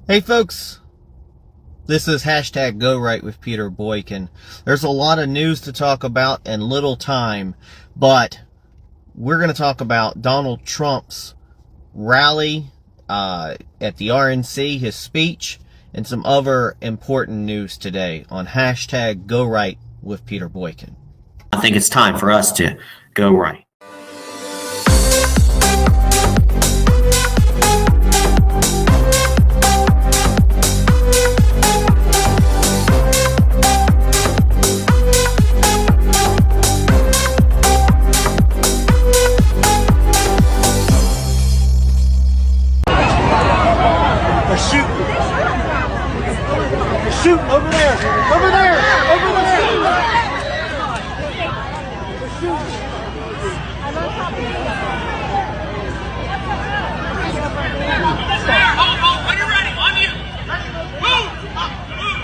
Hey folks, this is hashtag Go Right with Peter Boykin. There's a lot of news to talk about and little time, but we're going to talk about Donald Trump's rally at the RNC, his speech, and some other important news today on hashtag Go Right with Peter Boykin. I think it's time for us to go right. Shoot over there! Over there! Over there! When you're ready, on you. Move! Move!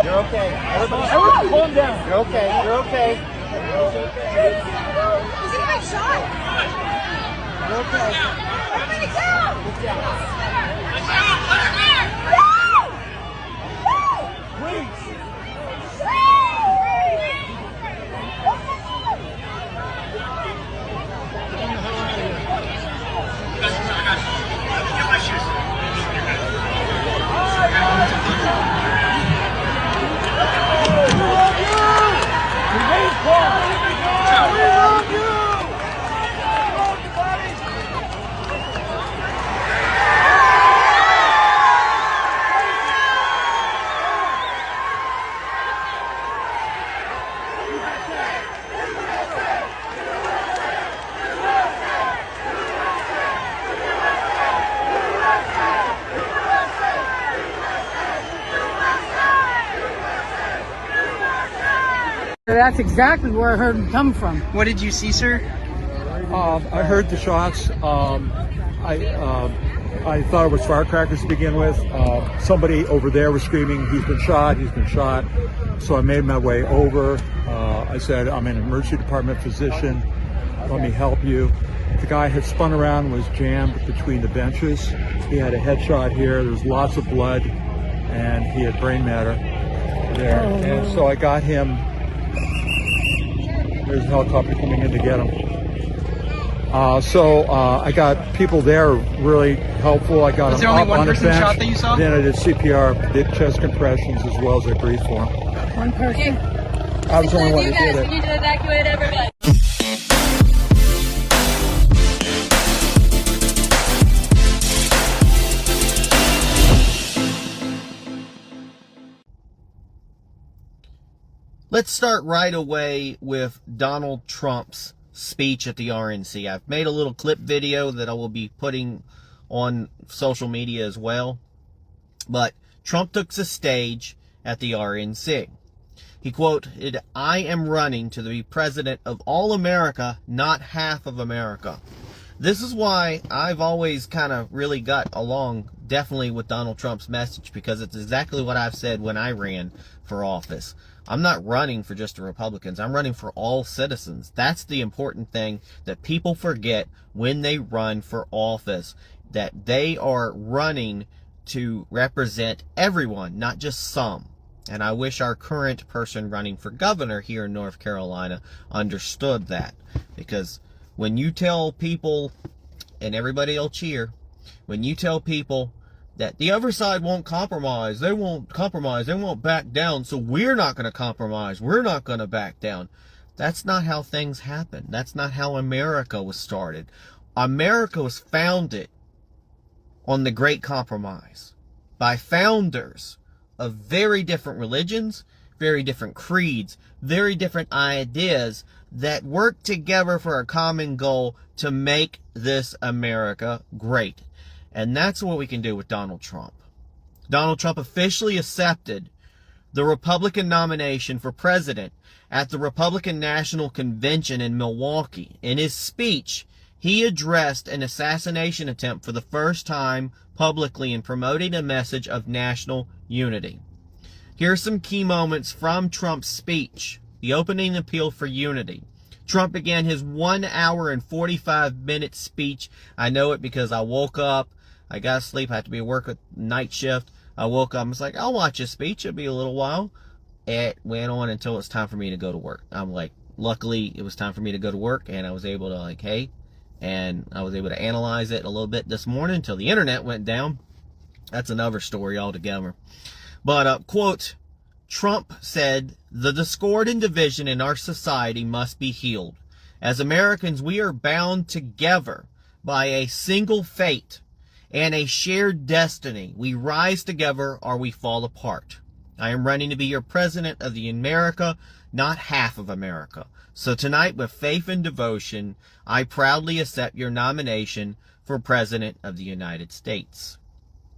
You're okay. Everybody calm down. You're okay. You're okay. He's gonna get shot. You're okay. Everybody down. Please. Get my shoes. Remain calm. We love you. That's exactly where I heard him come from. What did you see, sir? I heard the shots. I thought it was firecrackers to begin with. Somebody over there was screaming, "He's been shot, he's been shot." So I made my way over. I said, "I'm an emergency department physician. Let me help you." The guy had spun around and was jammed between the benches. He had a headshot here. There was lots of blood, and he had brain matter there. And so I got him. There's a helicopter coming in to get him. I got people there really helpful. I got Was him there only up one on the person bench. shot that you saw? Then I did CPR, did chest compressions as well as I breathed for him. One person. I was the only one who did it. We need to evacuate everybody. Let's start right away with Donald Trump's speech at the RNC. I've made a little clip video that I will be putting on social media as well. But Trump took the stage at the RNC. He quoted, "I am running to be president of all America, not half of America." This is why I've always kind of really got along definitely with Donald Trump's message, because it's exactly what I've said when I ran for office. I'm not running for just the Republicans. I'm running for all citizens. That's the important thing that people forget when they run for office, that they are running to represent everyone, not just some. And I wish our current person running for governor here in North Carolina understood that. Because when you tell people, and everybody will cheer, when you tell people that the other side won't compromise, they won't back down, so we're not going to compromise, we're not going to back down. That's not how things happen. That's not how America was started. America was founded on the Great Compromise by founders of very different religions, very different creeds, very different ideas that worked together for a common goal to make this America great. And that's what we can do with Donald Trump. Donald Trump officially accepted the Republican nomination for president at the Republican National Convention in Milwaukee. In his speech, he addressed an assassination attempt for the first time publicly in promoting a message of national unity. Here are some key moments from Trump's speech. The opening appeal for unity. Trump began his 1 hour and 45-minute speech. I know it because I woke up. I got to sleep. I had to be at work at night shift. I woke up and was like, I'll watch his speech. It'll be a little while. It went on until it's time for me to go to work. I'm like, luckily it was time for me to go to work, and I was able to and I was able to analyze it a little bit this morning until the internet went down. That's another story altogether. But, quote, Trump said, the discord and division in our society must be healed. As Americans, we are bound together by a single fate and a shared destiny. We rise together or we fall apart. I am running to be your president of the America, not half of America. So tonight, with faith and devotion, I proudly accept your nomination for President of the United States.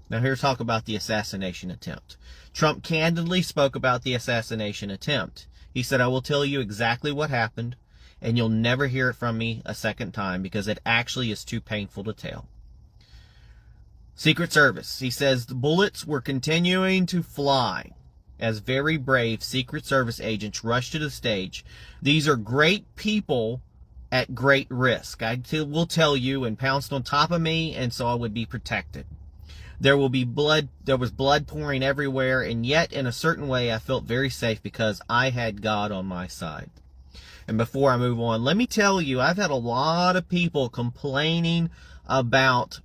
Now here's talk about the assassination attempt. Trump candidly spoke about the assassination attempt. He said, I will tell you exactly what happened, and you'll never hear it from me a second time because it actually is too painful to tell. Secret Service. He says the bullets were continuing to fly as very brave Secret Service agents rushed to the stage. These are great people at great risk. I will tell you, and pounced on top of me, and so I would be protected. There was blood pouring everywhere, and yet in a certain way I felt very safe because I had God on my side. And before I move on, let me tell you, I've had a lot of people complaining about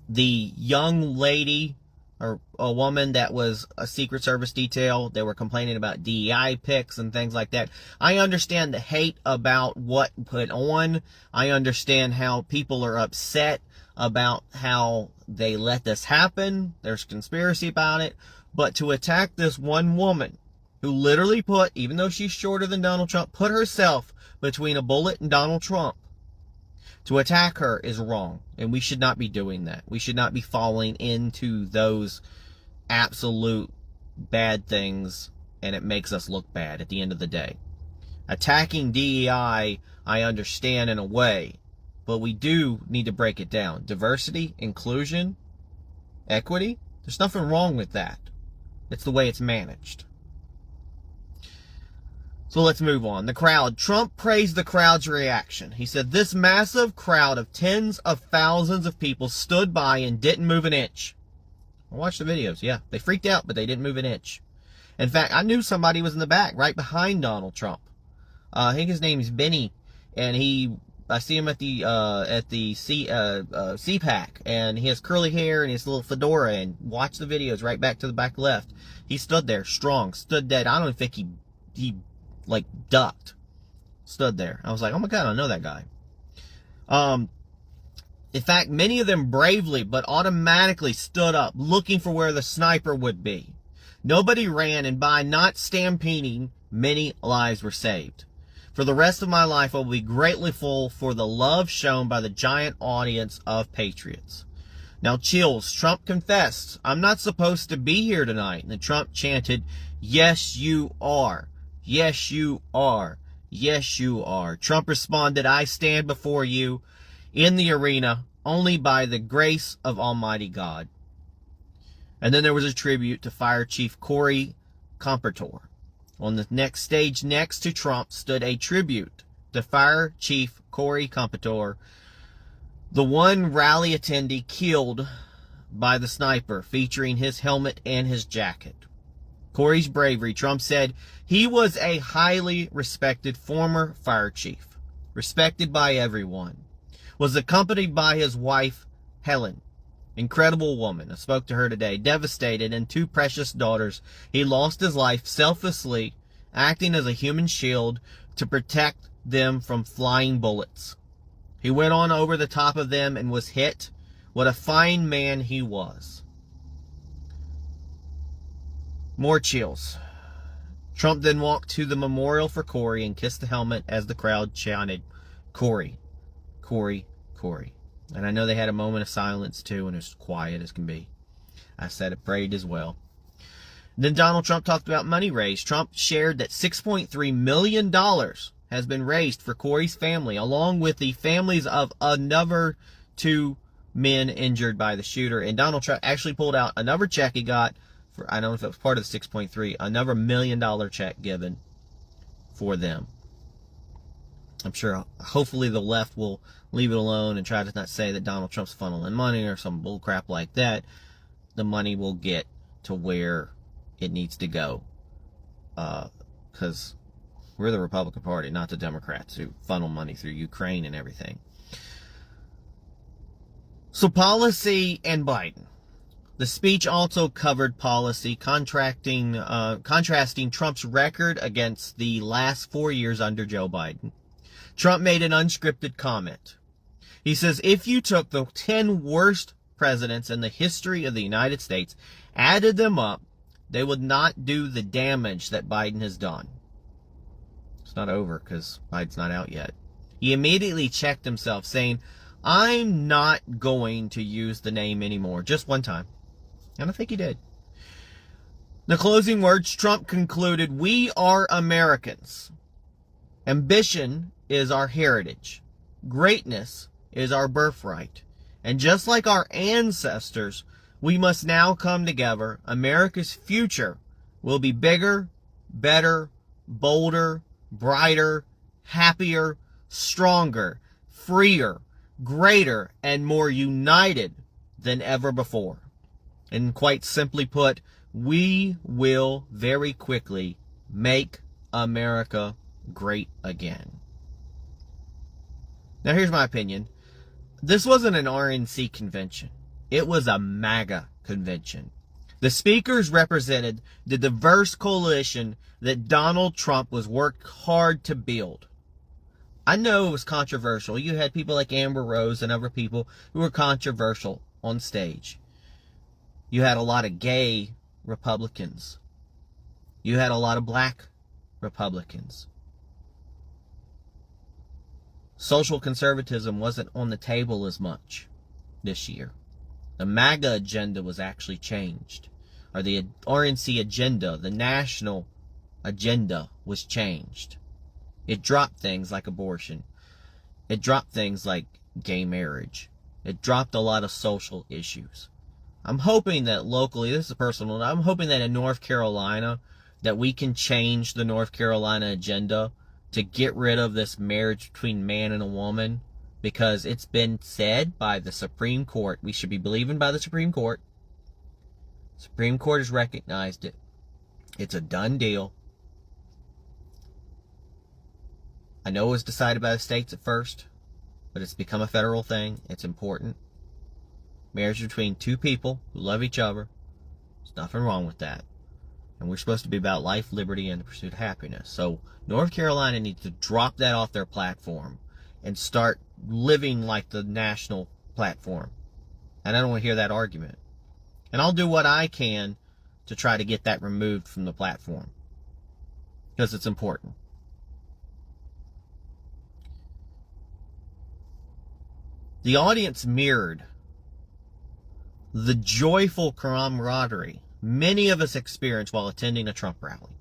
the young lady or a woman that was a Secret Service detail. They were complaining about DEI pics and things like that. I understand the hate about what put on. I understand how people are upset about how they let this happen. There's conspiracy about it. But to attack this one woman who literally put, even though she's shorter than Donald Trump, put herself between a bullet and Donald Trump, to attack her is wrong. And we should not be doing that. We should not be falling into those absolute bad things, and it makes us look bad at the end of the day. Attacking DEI, I understand in a way, but we do need to break it down. Diversity, inclusion, equity, there's nothing wrong with that. It's the way it's managed. So let's move on. The crowd. Trump praised the crowd's reaction. He said, this massive crowd of tens of thousands of people stood by and didn't move an inch. I watched the videos. Yeah, they freaked out, but they didn't move an inch. In fact, I knew somebody was in the back, right behind Donald Trump. I think his name is Benny, and I see him at the CPAC, and he has curly hair and his little fedora, and watch the videos right back to the back left. He stood there strong, stood dead. I don't think he like ducked, stood there. I was like, oh my God, I know that guy. In fact, many of them bravely but automatically stood up looking for where the sniper would be. Nobody ran, and by not stampeding, many lives were saved. For the rest of my life, I will be grateful for the love shown by the giant audience of patriots. Now, chills. Trump confessed, I'm not supposed to be here tonight. And Trump chanted, yes, you are. Yes, you are. Yes, you are. Trump responded, I stand before you in the arena only by the grace of Almighty God. And then there was a tribute to Fire Chief Corey Compertor. On the next stage next to Trump stood a tribute to Fire Chief Corey Compertor, the one rally attendee killed by the sniper, featuring his helmet and his jacket. Corey's bravery, Trump said, he was a highly respected former fire chief, respected by everyone, was accompanied by his wife, Helen, incredible woman. I spoke to her today, devastated, and two precious daughters. He lost his life selflessly, acting as a human shield to protect them from flying bullets. He went on over the top of them and was hit. What a fine man he was. More chills. Trump then walked to the memorial for Corey and kissed the helmet as the crowd chanted, Corey, Corey, Corey. And I know they had a moment of silence too, and it was quiet as can be. I said it, prayed as well. Then Donald Trump talked about money raised. Trump shared that $6.3 million has been raised for Corey's family, along with the families of another two men injured by the shooter. And Donald Trump actually pulled out another check he got for, I don't know if it was part of the 6.3, another $1 million check given for them. I'm sure hopefully the left will leave it alone and try to not say that Donald Trump's funneling money or some bullcrap like that. The money will get to where it needs to go. Because we're the Republican Party, not the Democrats who funnel money through Ukraine and everything. So policy and Biden. The speech also covered policy, contrasting Trump's record against the last 4 years under Joe Biden. Trump made an unscripted comment. He says, if you took the 10 worst presidents in the history of the United States, added them up, they would not do the damage that Biden has done. It's not over because Biden's not out yet. He immediately checked himself, saying, I'm not going to use the name anymore. Just one time. And I think he did. The closing words, Trump concluded, we are Americans. Ambition is our heritage. Greatness is our birthright. And just like our ancestors, we must now come together. America's future will be bigger, better, bolder, brighter, happier, stronger, freer, greater, and more united than ever before. And quite simply put, we will very quickly make America great again. Now here's my opinion. This wasn't an RNC convention. It was a MAGA convention. The speakers represented the diverse coalition that Donald Trump was worked hard to build. I know it was controversial. You had people like Amber Rose and other people who were controversial on stage. You had a lot of gay Republicans. You had a lot of black Republicans. Social conservatism wasn't on the table as much this year. The MAGA agenda was actually changed. Or the RNC agenda, the national agenda, was changed. It dropped things like abortion. It dropped things like gay marriage. It dropped a lot of social issues. I'm hoping that locally, this is personal, I'm hoping that in North Carolina, that we can change the North Carolina agenda to get rid of this marriage between man and a woman, because it's been said by the Supreme Court. We should be believing by the Supreme Court. Supreme Court has recognized it. It's a done deal. I know it was decided by the states at first, but it's become a federal thing. It's important. Marriage between two people who love each other. There's nothing wrong with that. And we're supposed to be about life, liberty, and the pursuit of happiness. So North Carolina needs to drop that off their platform and start living like the national platform. And I don't want to hear that argument. And I'll do what I can to try to get that removed from the platform, because it's important. The audience mirrored the joyful camaraderie many of us experienced while attending a Trump rally.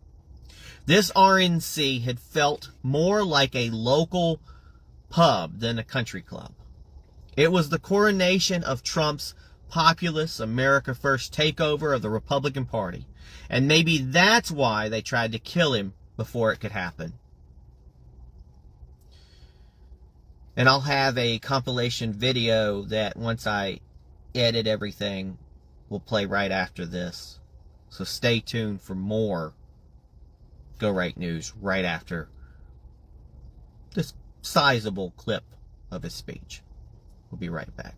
This RNC had felt more like a local pub than a country club. It was the coronation of Trump's populist America First takeover of the Republican Party. And maybe that's why they tried to kill him before it could happen. And I'll have a compilation video that once I edit everything will play right after this. So stay tuned for more Go Right News right after this sizable clip of his speech. We'll be right back.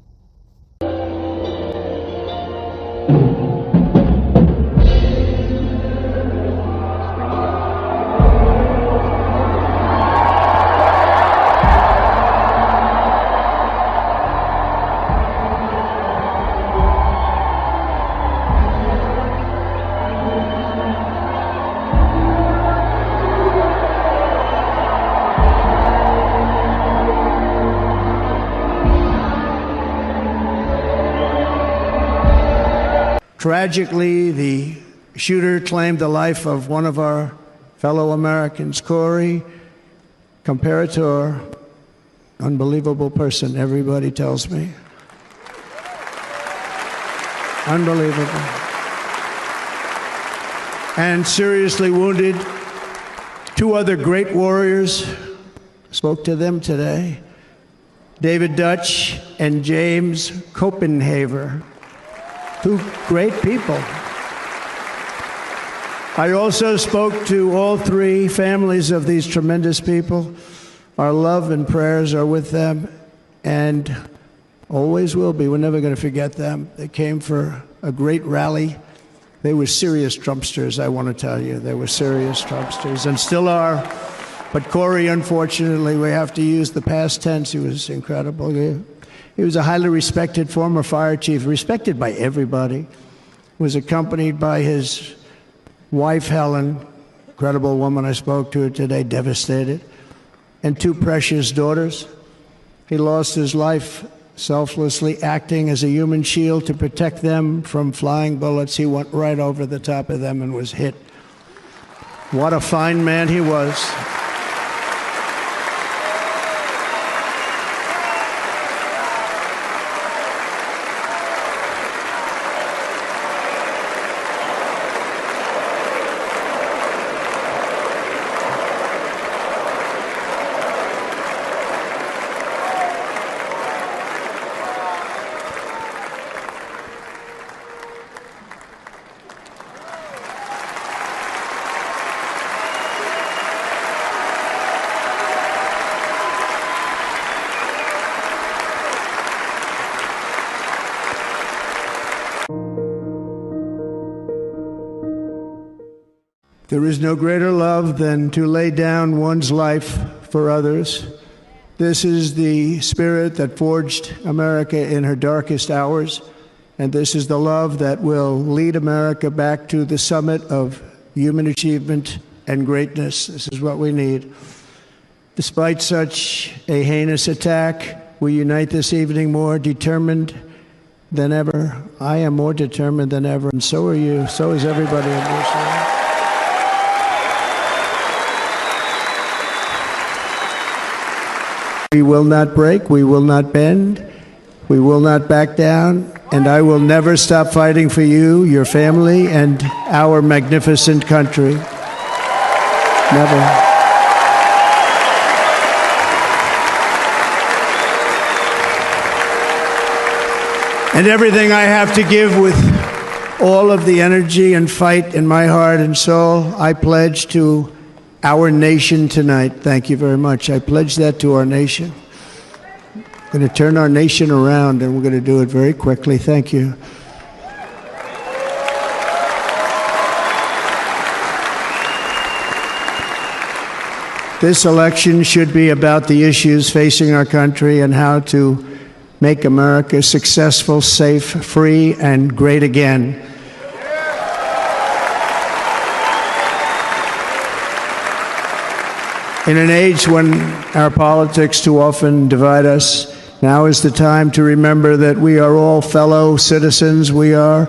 Tragically, the shooter claimed the life of one of our fellow Americans, Corey, comparator, unbelievable person, everybody tells me. Unbelievable. And seriously wounded two other great warriors, spoke to them today. David Dutch and James Copenhaver, two great people. I also spoke to all three families of these tremendous people. Our love and prayers are with them and always will be. We're never going to forget them. They came for a great rally. They were serious Trumpsters, I want to tell you. They were serious Trumpsters and still are. But Corey, unfortunately, we have to use the past tense. He was incredible. He was a highly respected former fire chief, respected by everybody. He was accompanied by his wife, Helen, incredible woman. I spoke to her today, devastated, and two precious daughters. He lost his life selflessly acting as a human shield to protect them from flying bullets. He went right over the top of them and was hit. What a fine man he was. There is no greater love than to lay down one's life for others. This is the spirit that forged America in her darkest hours, and this is the love that will lead America back to the summit of human achievement and greatness. This is what we need. Despite such a heinous attack, we unite this evening more determined than ever. I am more determined than ever, and so are you. So is everybody in this room. We will not break, we will not bend, we will not back down, and I will never stop fighting for you, your family, and our magnificent country. Never. And everything I have to give with all of the energy and fight in my heart and soul, I pledge to our nation tonight. Thank you very much. I pledge that to our nation. We're going to turn our nation around, and we're going to do it very quickly. Thank you. This election should be about the issues facing our country and how to make America successful, safe, free, and great again. In an age when our politics too often divide us, now is the time to remember that we are all fellow citizens. We are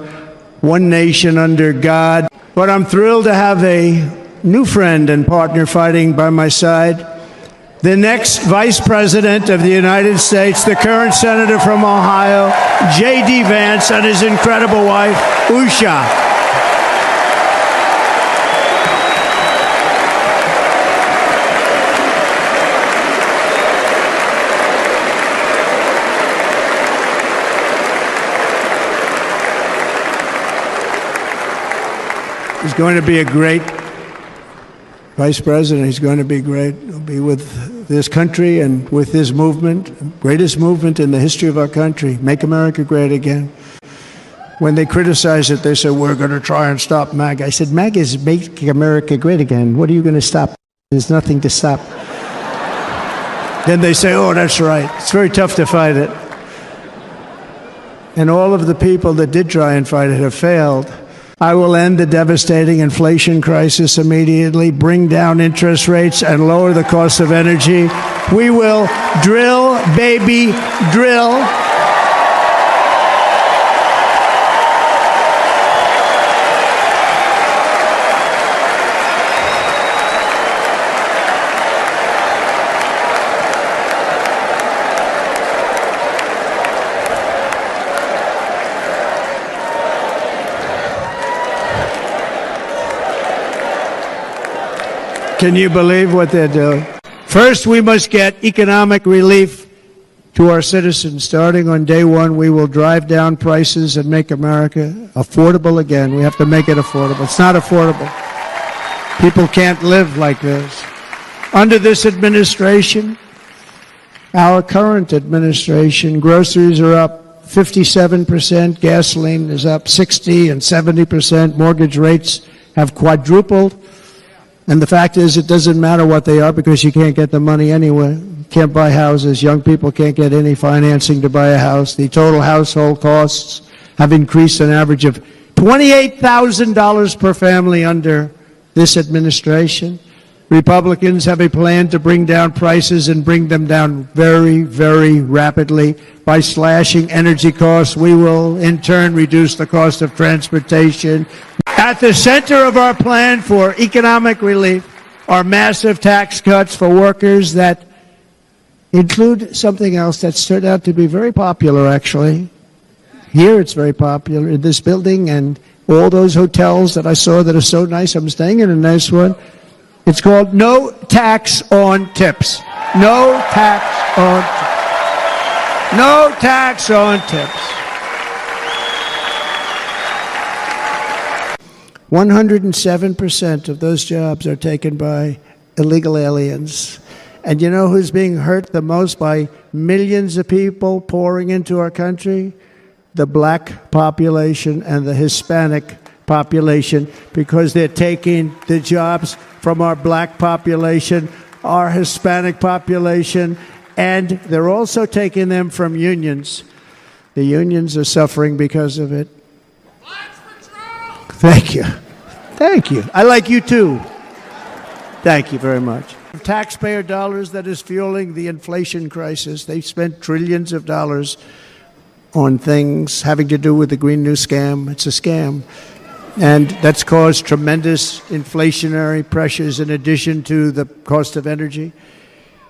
one nation under God. But I'm thrilled to have a new friend and partner fighting by my side, the next Vice President of the United States, the current Senator from Ohio, J.D. Vance, and his incredible wife, Usha. He's going to be a great Vice President. He's going to be great. He'll be with this country and with this movement, greatest movement in the history of our country, Make America Great Again. When they criticize it, they say, we're going to try and stop MAGA. I said, MAGA is Make America Great Again. What are you going to stop? There's nothing to stop. Then they say, oh, that's right. It's very tough to fight it. And all of the people that did try and fight it have failed. I will end the devastating inflation crisis immediately, bring down interest rates, and lower the cost of energy. We will drill, baby, drill. Can you believe what they're doing? First, we must get economic relief to our citizens. Starting on day one, we will drive down prices and make America affordable again. We have to make it affordable. It's not affordable. People can't live like this. Under this administration, our current administration, groceries are up 57%, gasoline is up 60 and 70%, mortgage rates have quadrupled. And the fact is, it doesn't matter what they are because you can't get the money anyway. You can't buy houses. Young people can't get any financing to buy a house. The total household costs have increased an average of $28,000 per family under this administration. Republicans have a plan to bring down prices and bring them down very, very rapidly. By slashing energy costs, we will in turn reduce the cost of transportation. At the center of our plan for economic relief are massive tax cuts for workers that include something else that's turned out to be very popular, actually. Here it's very popular in this building and all those hotels that I saw that are so nice. I'm staying in a nice one. It's called no tax on tips. No tax on tips. No tax on tips. 107% of those jobs are taken by illegal aliens. And you know who's being hurt the most by millions of people pouring into our country? The black population and the Hispanic population, because they're taking the jobs from our black population, our Hispanic population, and they're also taking them from unions. The unions are suffering because of it. Thank you. Thank you. I like you too. Thank you very much. Taxpayer dollars that is fueling the inflation crisis. They've spent trillions of dollars on things having to do with the Green New Scam. It's a scam. And that's caused tremendous inflationary pressures in addition to the cost of energy.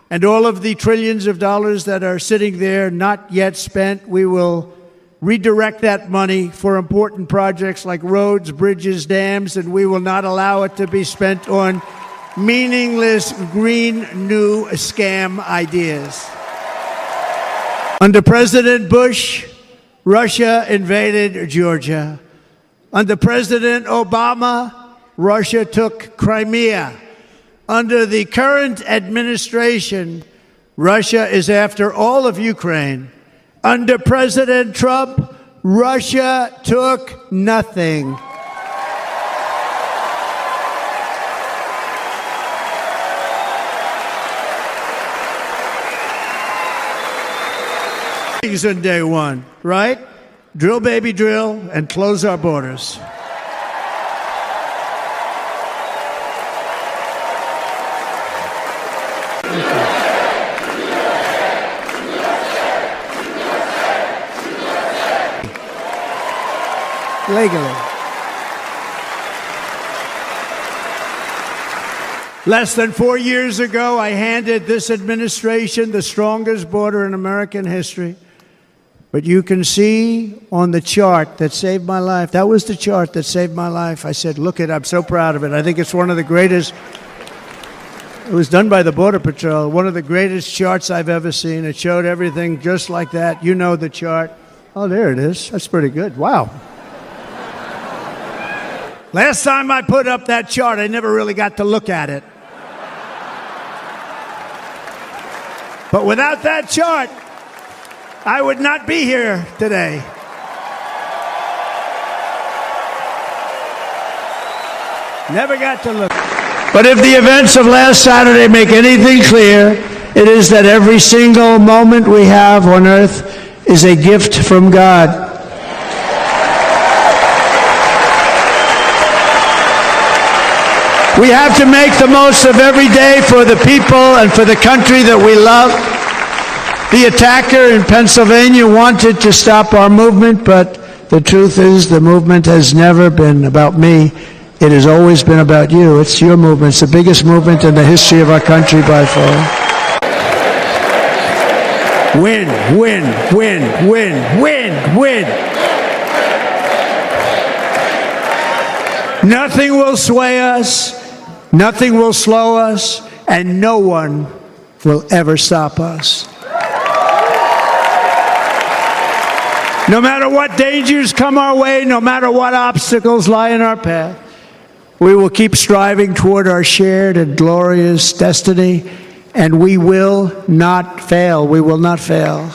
And all of the trillions of dollars that are sitting there not yet spent, we will redirect that money for important projects like roads, bridges, dams, and we will not allow it to be spent on meaningless green new scam ideas. Under President Bush, Russia invaded Georgia. Under President Obama, Russia took Crimea. Under the current administration, Russia is after all of Ukraine. Under President Trump, Russia took nothing. On day one, right? Drill, baby, drill, and close our borders. Legally. Less than 4 years ago, I handed this administration the strongest border in American history. But you can see on the chart that saved my life, that was the chart that saved my life. I said, look it, I'm so proud of it. I think it's one of the greatest, it was done by the Border Patrol, one of the greatest charts I've ever seen. It showed everything just like that. You know the chart. Oh, there it is. That's pretty good. Wow. Last time I put up that chart, I never really got to look at it. But without that chart, I would not be here today. Never got to look. But if the events of last Saturday make anything clear, it is that every single moment we have on earth is a gift from God. We have to make the most of every day for the people and for the country that we love. The attacker in Pennsylvania wanted to stop our movement, but the truth is the movement has never been about me. It has always been about you. It's your movement. It's the biggest movement in the history of our country by far. Win, win, win, win, win, win. Nothing will sway us, nothing will slow us, and no one will ever stop us. No matter what dangers come our way, no matter what obstacles lie in our path, we will keep striving toward our shared and glorious destiny, and we will not fail. We will not fail.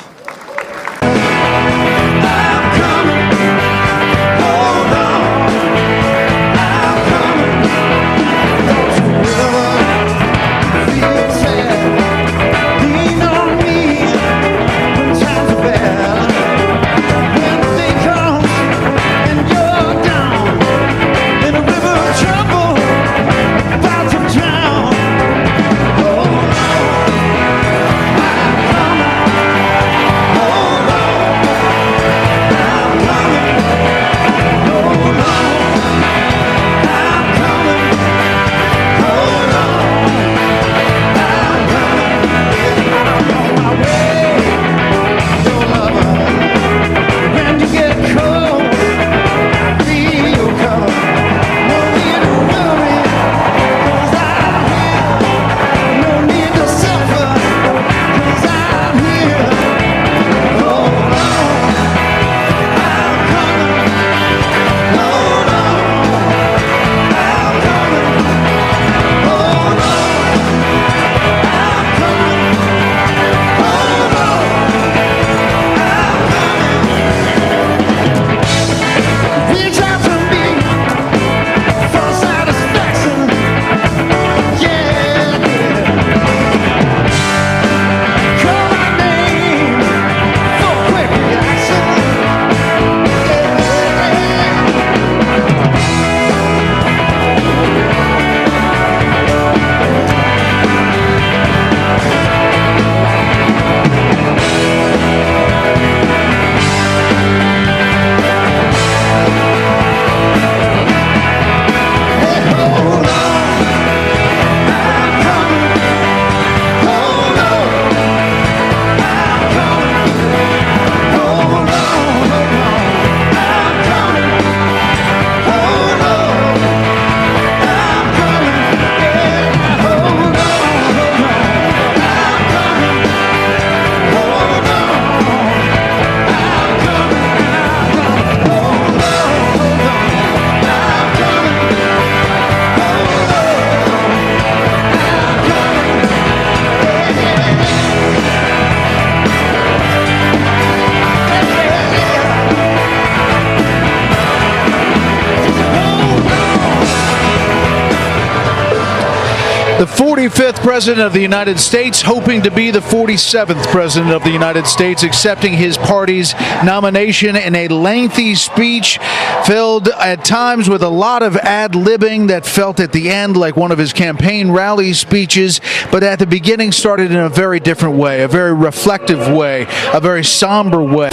The 45th President of the United States, hoping to be the 47th President of the United States, accepting his party's nomination in a lengthy speech filled at times with a lot of ad-libbing that felt at the end like one of his campaign rally speeches, but at the beginning started in a very different way, a very reflective way, a very somber way.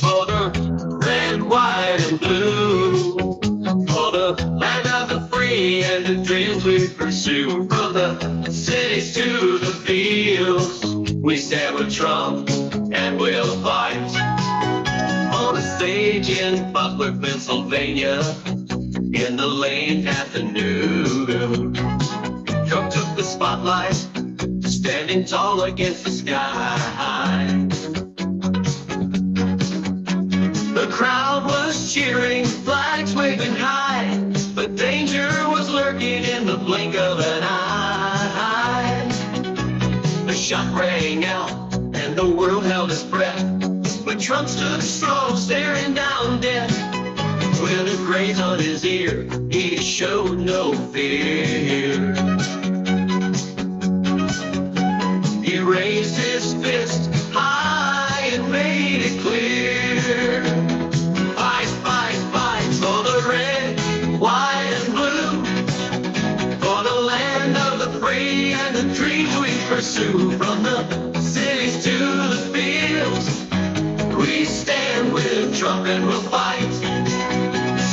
For the red, white, and blue, for the land of the free and the dreams we pursue, from the cities to the fields, we stand with Trump and we'll fight. On a stage in Butler, Pennsylvania, in the lane at the noon, Trump took the spotlight, standing tall against the sky. The crowd was cheering, flags waving high, but danger was lurking in the blink of an eye. The shot rang out, and the world held its breath, but Trump stood strong, staring down death. With a graze on his ear, he showed no fear. He raised his fist high and made it clear. Fight, fight, fight for the red, white, and blue, for the land of the free and the dreams we pursue. From the cities to the fields, we stand with Trump and we'll fight.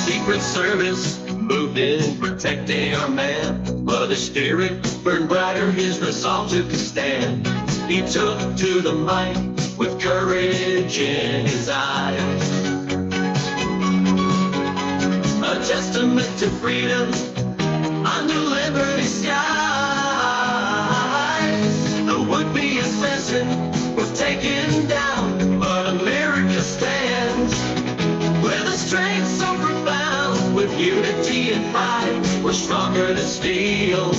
Secret Service moved in, protecting our man, but his spirit burned brighter, his resolve took a stand. He took to the mic with courage in his eyes. A testament to freedom under liberty skies. The would-be assassin was taken down, but America stands with a strength so profound. With unity and pride, we're stronger than steel.